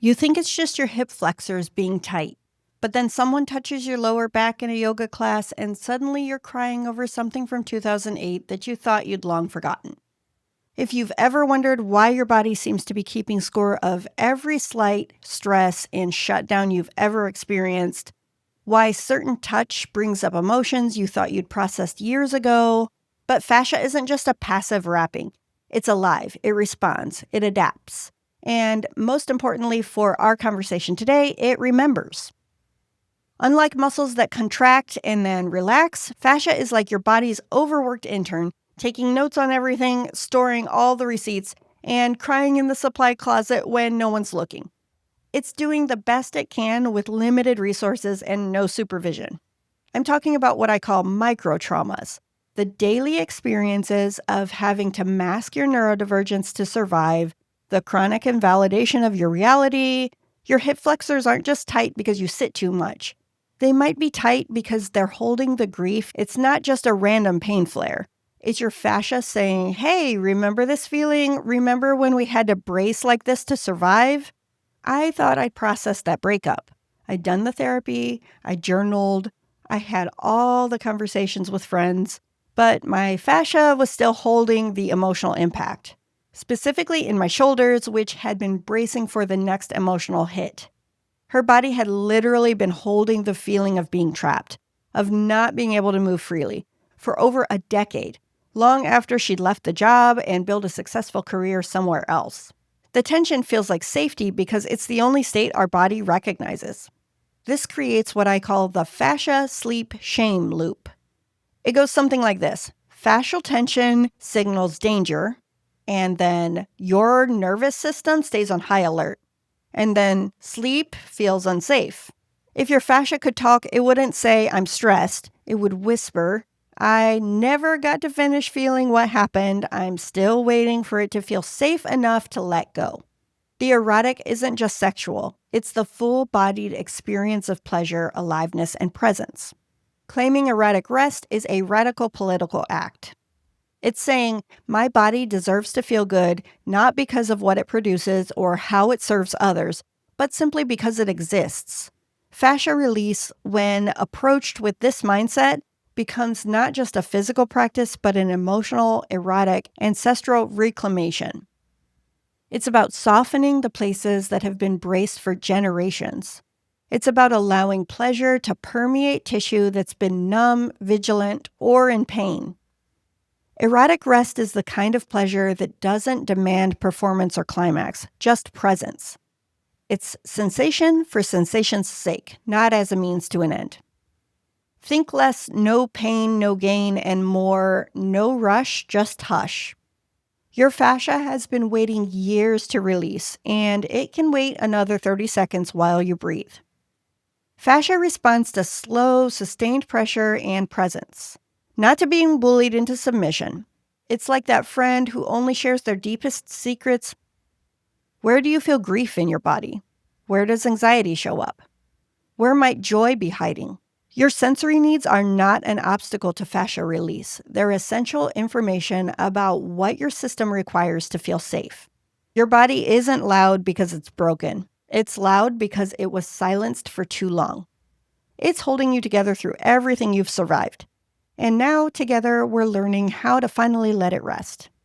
You think it's just your hip flexors being tight, but then someone touches your lower back in a yoga class and suddenly you're crying over something from 2008 that you thought you'd long forgotten. If you've ever wondered why your body seems to be keeping score of every slight stress and shutdown you've ever experienced, why certain touch brings up emotions you thought you'd processed years ago, but fascia isn't just a passive wrapping. It's alive, it responds, it adapts. And most importantly for our conversation today, it remembers. Unlike muscles that contract and then relax, fascia is like your body's overworked intern, taking notes on everything, storing all the receipts, and crying in the supply closet when no one's looking. It's doing the best it can with limited resources and no supervision. I'm talking about what I call microtraumas, the daily experiences of having to mask your neurodivergence to survive, the chronic invalidation of your reality. Your hip flexors aren't just tight because you sit too much. They might be tight because they're holding the grief. It's not just a random pain flare. It's your fascia saying, hey, remember this feeling? Remember when we had to brace like this to survive? I thought I'd processed that breakup. I'd done the therapy, I journaled, I had all the conversations with friends, but my fascia was still holding the emotional impact, specifically in my shoulders, which had been bracing for the next emotional hit. Her body had literally been holding the feeling of being trapped, of not being able to move freely, for over a decade, long after she'd left the job and built a successful career somewhere else. The tension feels like safety because it's the only state our body recognizes. This creates what I call the fascia sleep shame loop. It goes something like this. Fascial tension signals danger, and then your nervous system stays on high alert. And then sleep feels unsafe. If your fascia could talk, it wouldn't say, I'm stressed. It would whisper, I never got to finish feeling what happened. I'm still waiting for it to feel safe enough to let go. The erotic isn't just sexual. It's the full-bodied experience of pleasure, aliveness, and presence. Claiming erotic rest is a radical political act. It's saying, my body deserves to feel good, not because of what it produces or how it serves others, but simply because it exists. Fascia release, when approached with this mindset, becomes not just a physical practice, but an emotional, erotic, ancestral reclamation. It's about softening the places that have been braced for generations. It's about allowing pleasure to permeate tissue that's been numb, vigilant, or in pain. Erotic rest is the kind of pleasure that doesn't demand performance or climax, just presence. It's sensation for sensation's sake, not as a means to an end. Think less no pain, no gain, and more no rush, just hush. Your fascia has been waiting years to release, and it can wait another 30 seconds while you breathe. Fascia responds to slow, sustained pressure and presence, not to being bullied into submission. It's like that friend who only shares their deepest secrets. Where do you feel grief in your body? Where does anxiety show up? Where might joy be hiding? Your sensory needs are not an obstacle to fascia release. They're essential information about what your system requires to feel safe. Your body isn't loud because it's broken. It's loud because it was silenced for too long. It's holding you together through everything you've survived. And now, together, we're learning how to finally let it rest.